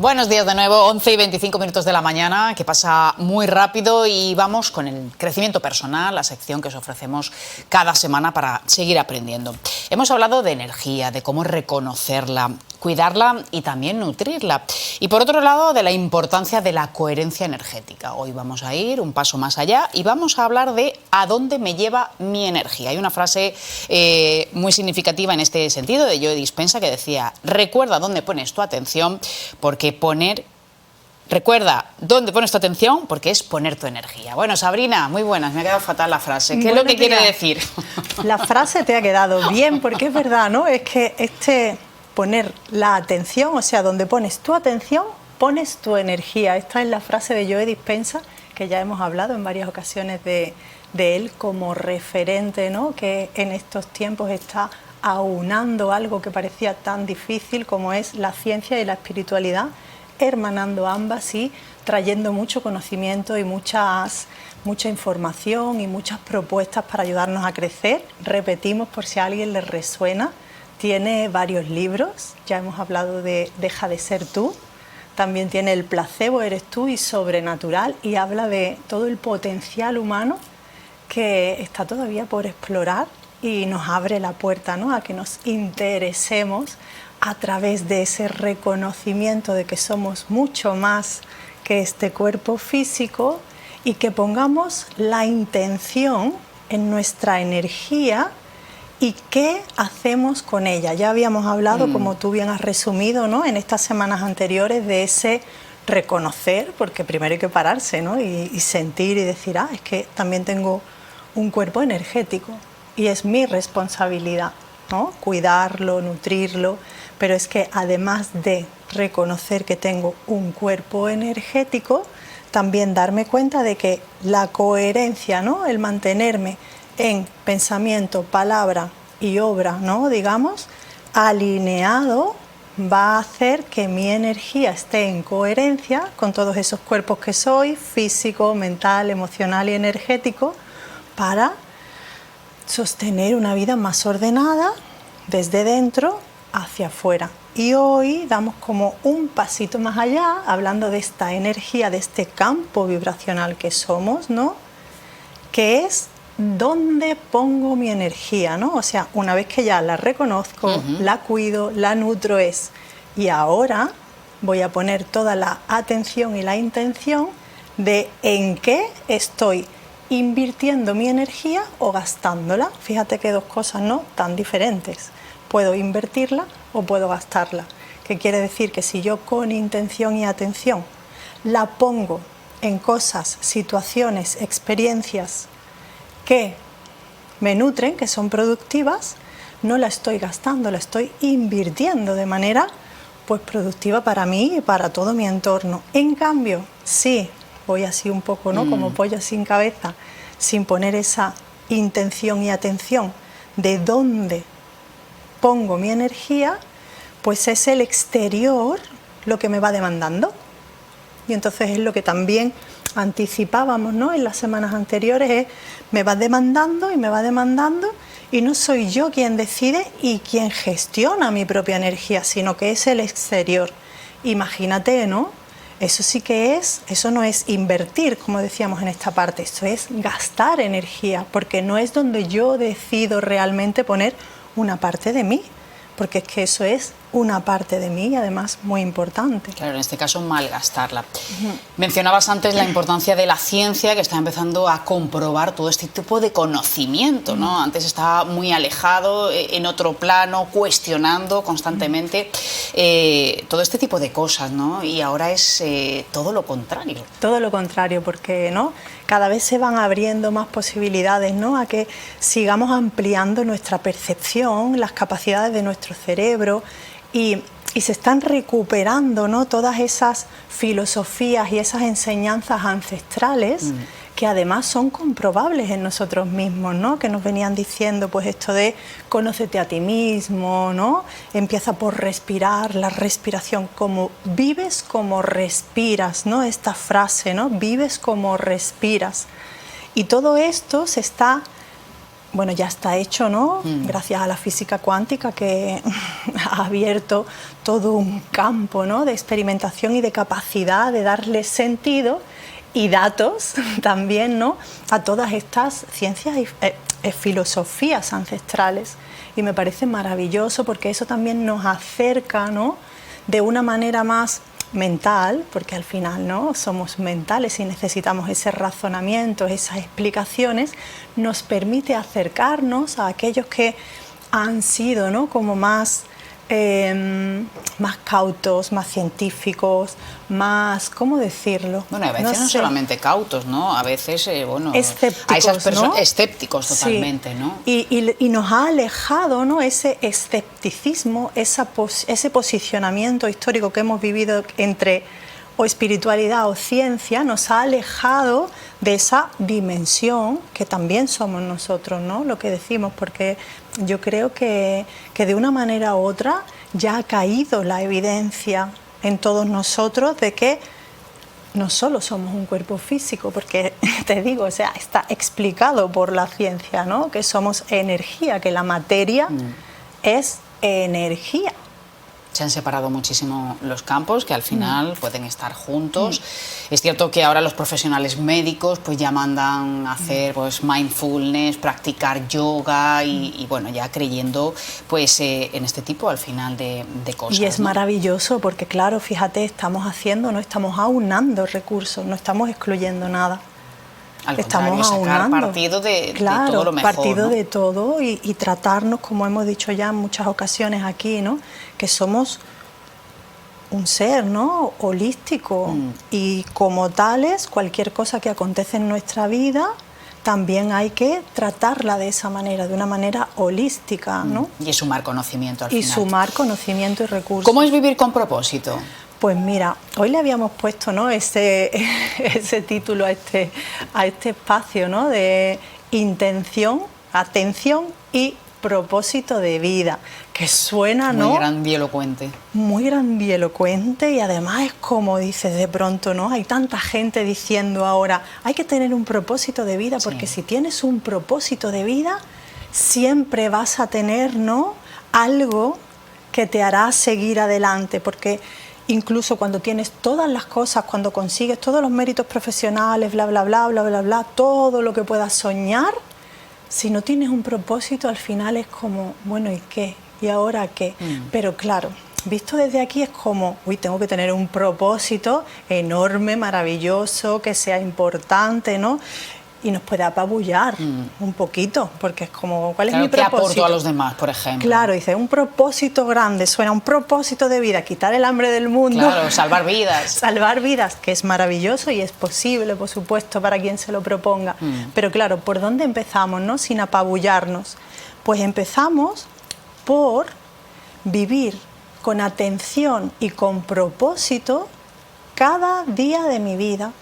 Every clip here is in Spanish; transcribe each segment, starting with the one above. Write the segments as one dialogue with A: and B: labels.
A: Buenos días de nuevo, 11 y 25 minutos de la mañana, que pasa muy rápido, y vamos con el crecimiento personal, la sección que os ofrecemos cada semana para seguir aprendiendo. Hemos hablado de energía, de cómo reconocerla, cuidarla y también nutrirla. Y por otro lado, de la importancia de la coherencia energética. Hoy vamos a ir un paso más allá y vamos a hablar de ¿a dónde me lleva mi energía? Hay una frase muy significativa en este sentido de Joe Dispenza que decía: recuerda dónde pones tu atención, porque recuerda dónde pones tu atención, porque es poner tu energía. Bueno, Sabrina, muy buenas, me ha quedado fatal la frase. ¿Qué es lo que quiere decir?
B: La frase te ha quedado bien, porque es verdad, ¿no? Es que poner la atención, o sea, donde pones tu atención, pones tu energía. Esta es la frase de Joe Dispenza, que ya hemos hablado en varias ocasiones de él como referente, ¿no? Que en estos tiempos está aunando algo que parecía tan difícil como es la ciencia y la espiritualidad, hermanando ambas y trayendo mucho conocimiento y mucha información y muchas propuestas para ayudarnos a crecer. Repetimos, por si a alguien le resuena, tiene varios libros, ya hemos hablado de Deja de ser tú, también tiene El placebo eres tú y Sobrenatural, y habla de todo el potencial humano que está todavía por explorar y nos abre la puerta, ¿no?, a que nos interesemos a través de ese reconocimiento de que somos mucho más que este cuerpo físico, y que pongamos la intención en nuestra energía y qué hacemos con ella. Ya habíamos hablado, como tú bien has resumido, ¿no?, en estas semanas anteriores, de ese reconocer, porque primero hay que pararse, ¿no?, y sentir y decir, es que también tengo un cuerpo energético y es mi responsabilidad, ¿no?, cuidarlo, nutrirlo. Pero es que además de reconocer que tengo un cuerpo energético, también darme cuenta de que la coherencia, ¿no?, el mantenerme en pensamiento, palabra y obra, ¿no?, digamos, alineado, va a hacer que mi energía esté en coherencia con todos esos cuerpos que soy, físico, mental, emocional y energético, para sostener una vida más ordenada desde dentro hacia afuera. Y hoy damos como un pasito más allá, hablando de esta energía, de este campo vibracional que somos, ¿no?, que es dónde pongo mi energía, ¿no? O sea, una vez que ya la reconozco, la cuido, la nutro, y ahora voy a poner toda la atención y la intención de en qué estoy invirtiendo mi energía o gastándola. Fíjate que dos cosas no tan diferentes. Puedo invertirla o puedo gastarla. ¿Qué quiere decir? Que si yo con intención y atención la pongo en cosas, situaciones, experiencias que me nutren, que son productivas, no la estoy gastando, la estoy invirtiendo de manera pues productiva para mí y para todo mi entorno. En cambio, sí, voy así un poco, ¿no?, como pollo sin cabeza, sin poner esa intención y atención de dónde pongo mi energía, pues es el exterior lo que me va demandando. Y entonces es lo que también anticipábamos, ¿no?, en las semanas anteriores, me va demandando y me va demandando, y no soy yo quien decide y quien gestiona mi propia energía, sino que es el exterior. Imagínate, ¿no? Eso sí que eso no es invertir, como decíamos en esta parte, eso es gastar energía, porque no es donde yo decido realmente poner una parte de mí, porque es que eso es una parte de mí y además muy importante.
A: Claro, en este caso malgastarla. Mencionabas antes la importancia de la ciencia, que está empezando a comprobar todo este tipo de conocimiento, ¿no? Antes estaba muy alejado, en otro plano, cuestionando constantemente todo este tipo de cosas, ¿no? Y ahora es todo lo contrario.
B: Todo lo contrario, porque, ¿no?, cada vez se van abriendo más posibilidades, ¿no?, a que sigamos ampliando nuestra percepción, las capacidades de nuestro cerebro, y se están recuperando, ¿no?, todas esas filosofías y esas enseñanzas ancestrales que además son comprobables en nosotros mismos, ¿no?, que nos venían diciendo pues esto de conócete a ti mismo, ¿no?, empieza por respirar, la respiración, como vives como respiras, ¿no?, esta frase, ¿no?, vives como respiras. Y todo esto se está bueno, ya está hecho, ¿no? Gracias a la física cuántica que ha abierto todo un campo, ¿no?, de experimentación y de capacidad de darle sentido y datos también, ¿no?, a todas estas ciencias y filosofías ancestrales. Y me parece maravilloso porque eso también nos acerca, ¿no?, de una manera más mental, porque al final, ¿no?, somos mentales y necesitamos ese razonamiento, esas explicaciones, nos permite acercarnos a aquellos que han sido, ¿no?, como más cautos, más científicos, más, ¿cómo decirlo?
A: Bueno, a veces no solamente cautos, ¿no? A veces, bueno,
B: escépticos,
A: a esas personas,
B: ¿no?
A: Escépticos totalmente,
B: sí.
A: ¿no?
B: Y nos ha alejado, ¿no?, ese escepticismo, ese posicionamiento histórico que hemos vivido entre o espiritualidad o ciencia, nos ha alejado de esa dimensión que también somos nosotros, ¿no?, lo que decimos, porque yo creo que de una manera u otra ya ha caído la evidencia en todos nosotros de que no solo somos un cuerpo físico, porque te digo, o sea, está explicado por la ciencia, ¿no?, que somos energía, que la materia es energía.
A: Se han separado muchísimo los campos, que al final pueden estar juntos. Es cierto que ahora los profesionales médicos pues ya mandan a hacer pues mindfulness, practicar yoga y bueno, ya creyendo pues en este tipo al final de cosas.
B: Y es maravilloso porque claro, fíjate, estamos aunando recursos, no estamos excluyendo nada.
A: Al contrario, sacar partido de todo lo mejor,
B: partido,
A: ¿no?,
B: de todo y tratarnos, como hemos dicho ya en muchas ocasiones aquí, ¿no?, que somos un ser, ¿no?, holístico y como tales, cualquier cosa que acontece en nuestra vida también hay que tratarla de esa manera, de una manera holística, ¿no?
A: Y sumar conocimiento al final.
B: Y sumar conocimiento y recursos.
A: ¿Cómo es vivir con propósito?
B: Pues mira, hoy le habíamos puesto, ¿no?, ese título a este espacio, ¿no?, de intención, atención y propósito de vida, que suena, ¿no?,
A: muy grandilocuente.
B: Muy grandilocuente y además es como dices de pronto, ¿no?, hay tanta gente diciendo ahora, hay que tener un propósito de vida, porque si tienes un propósito de vida, siempre vas a tener, ¿no?, algo que te hará seguir adelante, porque incluso cuando tienes todas las cosas, cuando consigues todos los méritos profesionales, bla, bla, bla, bla, bla, bla, todo lo que puedas soñar, si no tienes un propósito, al final es como, bueno, ¿y qué? ¿Y ahora qué? Pero claro, visto desde aquí es como, uy, tengo que tener un propósito enorme, maravilloso, que sea importante, ¿no? Y nos puede apabullar un poquito, porque es como, ¿cuál es mi propósito?
A: ¿Qué aporto a los demás, por ejemplo?
B: Claro, dice, un propósito grande, suena un propósito de vida, quitar el hambre del mundo.
A: Claro, salvar vidas.
B: Salvar vidas, que es maravilloso y es posible, por supuesto, para quien se lo proponga. Pero claro, ¿por dónde empezamos, no?, sin apabullarnos? Pues empezamos por vivir con atención y con propósito cada día de mi vida.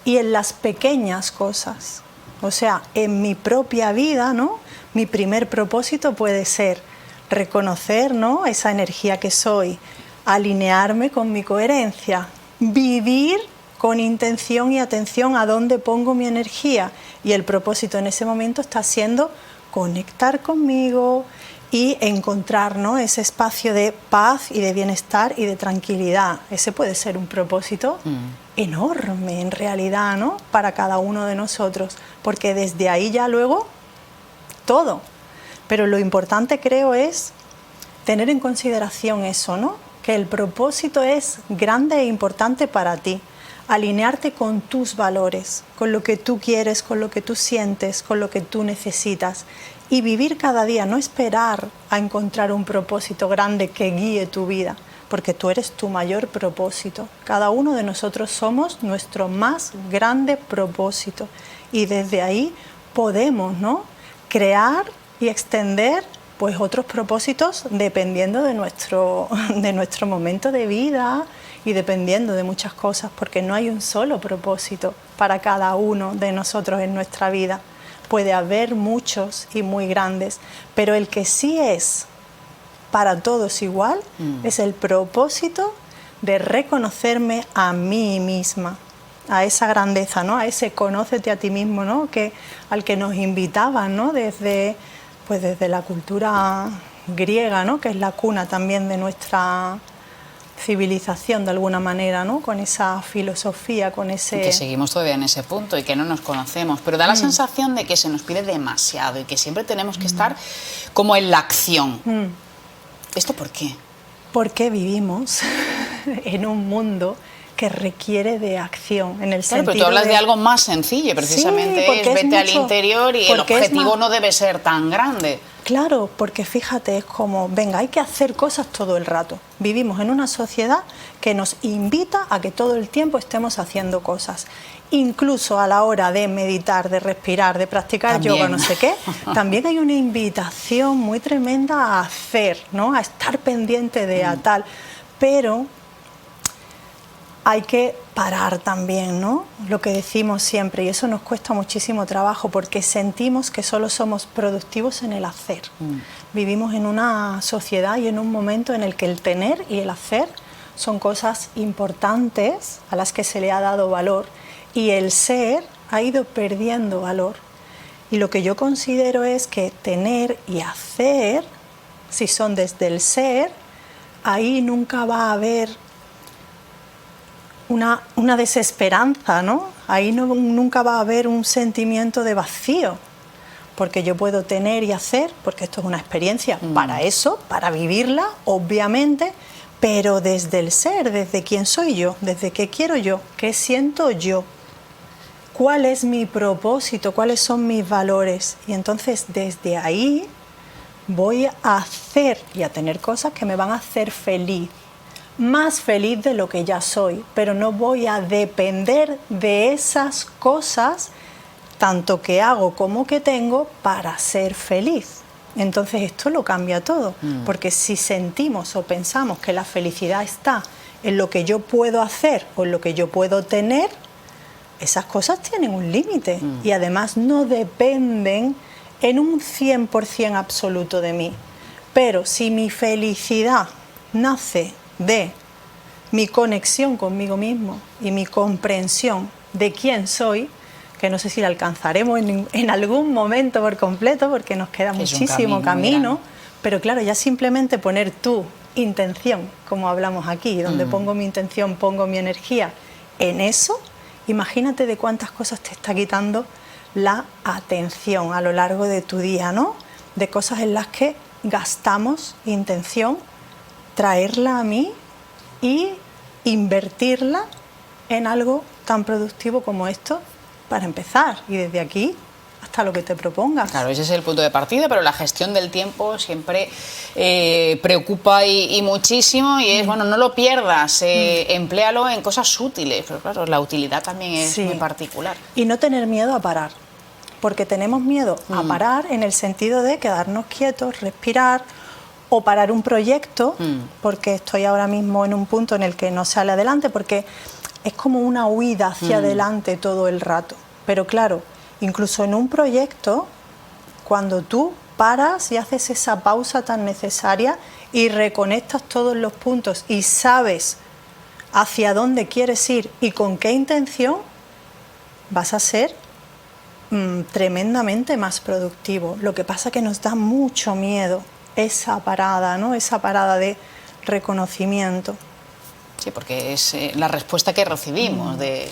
B: Y en las pequeñas cosas, o sea, en mi propia vida, ¿no?, mi primer propósito puede ser reconocer, ¿no?, esa energía que soy, alinearme con mi coherencia, vivir con intención y atención a dónde pongo mi energía. Y el propósito en ese momento está siendo conectar conmigo y encontrar, ¿no?, ese espacio de paz y de bienestar y de tranquilidad. Ese puede ser un propósito enorme en realidad, ¿no?, para cada uno de nosotros, porque desde ahí ya luego todo. Pero lo importante, creo, es tener en consideración eso, ¿no?, que el propósito es grande e importante para ti. Alinearte con tus valores, con lo que tú quieres, con lo que tú sientes, con lo que tú necesitas. Y vivir cada día, no esperar a encontrar un propósito grande que guíe tu vida, porque tú eres tu mayor propósito. Cada uno de nosotros somos nuestro más grande propósito. Y desde ahí podemos, ¿no?, crear y extender pues otros propósitos dependiendo de nuestro momento de vida y dependiendo de muchas cosas, porque no hay un solo propósito para cada uno de nosotros en nuestra vida. Puede haber muchos y muy grandes, pero el que sí es para todos igual es el propósito de reconocerme a mí misma, a esa grandeza, ¿no? A ese conócete a ti mismo, ¿no? Al que nos invitaban, ¿no? Desde la cultura griega, ¿no? Que es la cuna también de nuestra civilización de alguna manera, ¿no? Con esa filosofía, con ese...
A: Y que seguimos todavía en ese punto y que no nos conocemos, pero da la sensación de que se nos pide demasiado y que siempre tenemos que estar como en la acción. ¿Esto por qué?
B: Porque vivimos en un mundo que requiere de acción, en el
A: claro,
B: sentido
A: pero tú hablas de algo más sencillo, precisamente
B: sí,
A: es vete al interior y el objetivo no debe ser tan grande.
B: Claro, porque fíjate, es como, venga, hay que hacer cosas todo el rato. Vivimos en una sociedad que nos invita a que todo el tiempo estemos haciendo cosas. Incluso a la hora de meditar, de respirar, de practicar yoga, no sé qué, también hay una invitación muy tremenda a hacer, ¿no? A estar pendiente de a tal. Pero hay que parar también, ¿no? Lo que decimos siempre, y eso nos cuesta muchísimo trabajo porque sentimos que solo somos productivos en el hacer. Vivimos en una sociedad y en un momento en el que el tener y el hacer son cosas importantes a las que se le ha dado valor y el ser ha ido perdiendo valor. Y lo que yo considero es que tener y hacer, si son desde el ser, ahí nunca va a haber una desesperanza, ¿no? Ahí nunca va a haber un sentimiento de vacío, porque yo puedo tener y hacer, porque esto es una experiencia para eso, para vivirla, obviamente, pero desde el ser, desde quién soy yo, desde qué quiero yo, qué siento yo, cuál es mi propósito, cuáles son mis valores. Y entonces desde ahí voy a hacer y a tener cosas que me van a hacer feliz. Más feliz de lo que ya soy, pero no voy a depender de esas cosas, tanto que hago como que tengo, para ser feliz. Entonces esto lo cambia todo, porque si sentimos o pensamos que la felicidad está en lo que yo puedo hacer o en lo que yo puedo tener, esas cosas tienen un límite y además no dependen en un 100% absoluto de mí. Pero si mi felicidad nace de mi conexión conmigo mismo y mi comprensión de quién soy, que no sé si la alcanzaremos en algún momento por completo porque nos queda muchísimo camino, pero claro, ya simplemente poner tu intención, como hablamos aquí, donde pongo mi intención, pongo mi energía en eso, imagínate de cuántas cosas te está quitando la atención a lo largo de tu día, ¿no? De cosas en las que gastamos intención, traerla a mí y invertirla en algo tan productivo como esto para empezar, y desde aquí hasta lo que te propongas.
A: Claro, ese es el punto de partida, pero la gestión del tiempo siempre preocupa y muchísimo, y es, bueno, no lo pierdas, empléalo en cosas útiles, pero claro, la utilidad también es muy particular.
B: Y no tener miedo a parar, porque tenemos miedo a parar en el sentido de quedarnos quietos, respirar, o parar un proyecto, porque estoy ahora mismo en un punto en el que no sale adelante, porque es como una huida hacia adelante todo el rato. Pero claro, incluso en un proyecto, cuando tú paras y haces esa pausa tan necesaria y reconectas todos los puntos y sabes hacia dónde quieres ir y con qué intención, vas a ser tremendamente más productivo. Lo que pasa es que nos da mucho miedo esa parada, ¿no? Esa parada de reconocimiento.
A: Sí, porque es la respuesta que recibimos de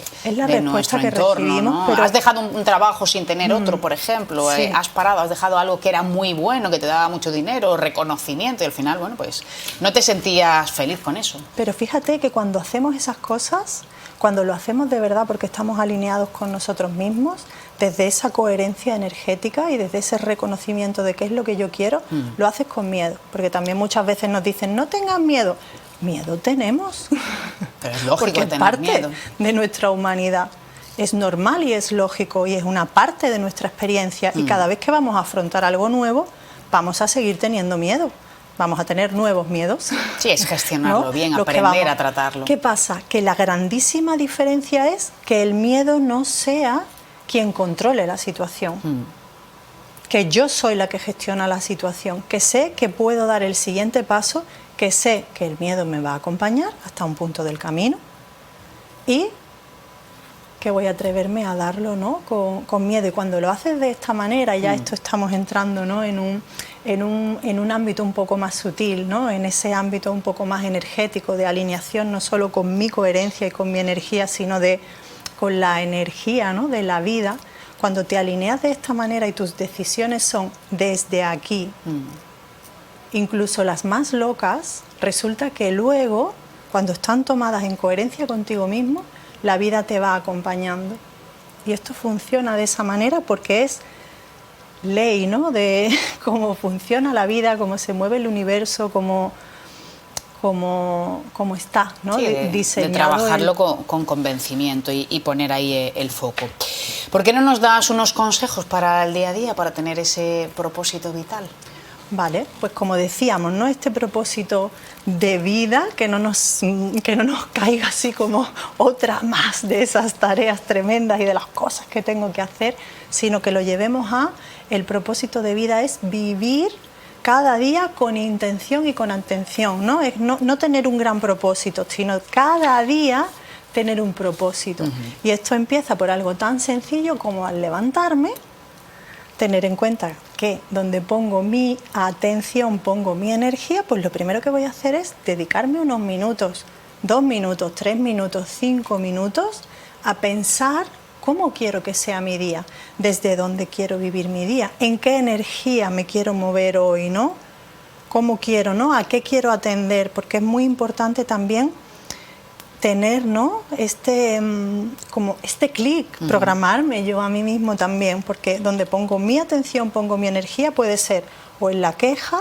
B: nuestro
A: entorno, ¿no? Pero has dejado un trabajo sin tener otro, por ejemplo, has parado, has dejado algo que era muy bueno, que te daba mucho dinero, reconocimiento, y al final, bueno, pues no te sentías feliz con eso.
B: Pero fíjate que cuando hacemos esas cosas, cuando lo hacemos de verdad porque estamos alineados con nosotros mismos, desde esa coherencia energética y desde ese reconocimiento de qué es lo que yo quiero, lo haces con miedo, porque también muchas veces nos dicen, no tengas miedo. Miedo tenemos,
A: pero es lógico
B: porque es parte de nuestra humanidad. Es normal y es lógico y es una parte de nuestra experiencia, y cada vez que vamos a afrontar algo nuevo, vamos a seguir teniendo miedo. Vamos a tener nuevos miedos.
A: Sí, es gestionarlo, ¿no? Bien, aprender a tratarlo.
B: ¿Qué pasa? Que la grandísima diferencia es que el miedo no sea quien controle la situación. Que yo soy la que gestiona la situación, que sé que puedo dar el siguiente paso, que sé que el miedo me va a acompañar hasta un punto del camino y que voy a atreverme a darlo, ¿no? Con miedo. Y cuando lo haces de esta manera, ya esto estamos entrando, ¿no? en un ámbito un poco más sutil, ¿no? En ese ámbito un poco más energético de alineación, no solo con mi coherencia y con mi energía, sino con la energía, ¿no? De la vida. Cuando te alineas de esta manera y tus decisiones son desde aquí, incluso las más locas, resulta que luego, cuando están tomadas en coherencia contigo mismo, la vida te va acompañando. Y esto funciona de esa manera porque es ley, ¿no? De cómo funciona la vida, cómo se mueve el universo, cómo está, ¿no?
A: Sí,
B: diseñado.
A: De trabajarlo con convencimiento y poner ahí el foco. ¿Por qué no nos das unos consejos para el día a día, para tener ese propósito vital?
B: Vale, pues como decíamos, ¿no? Este propósito de vida, que no nos caiga así como otra más de esas tareas tremendas y de las cosas que tengo que hacer, sino que lo llevemos a el propósito de vida es vivir cada día con intención y con atención, ¿no? Es no tener un gran propósito, sino cada día tener un propósito. Y esto empieza por algo tan sencillo como al levantarme, tener en cuenta que donde pongo mi atención, pongo mi energía, pues lo primero que voy a hacer es dedicarme unos minutos, 2 minutos, 3 minutos, 5 minutos, a pensar cómo quiero que sea mi día, desde dónde quiero vivir mi día, en qué energía me quiero mover hoy, ¿no? Cómo quiero, ¿no? A qué quiero atender, porque es muy importante también tener, ¿no? Como este clic, programarme yo a mí mismo también, porque donde pongo mi atención, pongo mi energía, puede ser o en la queja,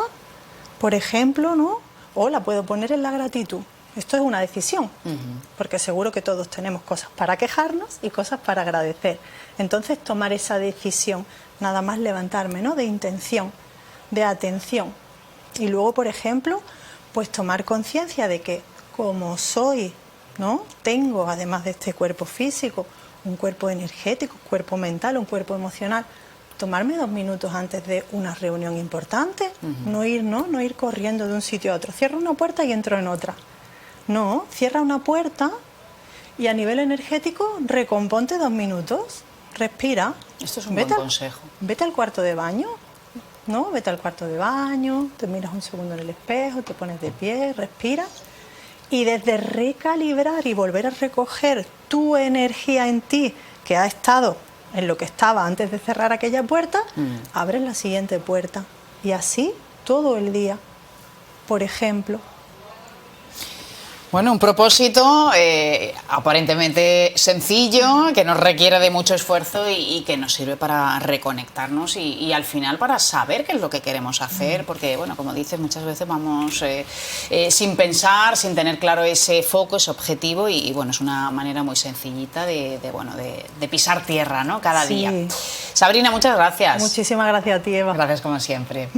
B: por ejemplo, ¿no? O la puedo poner en la gratitud. Esto es una decisión, porque seguro que todos tenemos cosas para quejarnos y cosas para agradecer. Entonces, tomar esa decisión, nada más levantarme, ¿no? De intención, de atención. Y luego, por ejemplo, pues tomar conciencia de que como soy, ¿no? Tengo, además de este cuerpo físico, un cuerpo energético, un cuerpo mental, un cuerpo emocional. Tomarme 2 minutos antes de una reunión importante, no ir corriendo de un sitio a otro. Cierro una puerta y entro en otra. No, cierra una puerta y a nivel energético recomponte 2 minutos, respira.
A: Esto es un buen consejo.
B: Vete al cuarto de baño, ¿no? Vete al cuarto de baño, te miras un segundo en el espejo, te pones de pie, respiras. Y desde recalibrar y volver a recoger tu energía en ti, que ha estado en lo que estaba antes de cerrar aquella puerta, abres la siguiente puerta. Y así todo el día, por ejemplo.
A: Bueno, un propósito aparentemente sencillo, que nos requiere de mucho esfuerzo y que nos sirve para reconectarnos y al final para saber qué es lo que queremos hacer, porque, bueno, como dices, muchas veces vamos sin pensar, sin tener claro ese foco, ese objetivo y bueno, es una manera muy sencillita de pisar tierra, ¿no? Cada día. Sabrina, muchas gracias.
B: Muchísimas gracias a ti, Eva.
A: Gracias como siempre.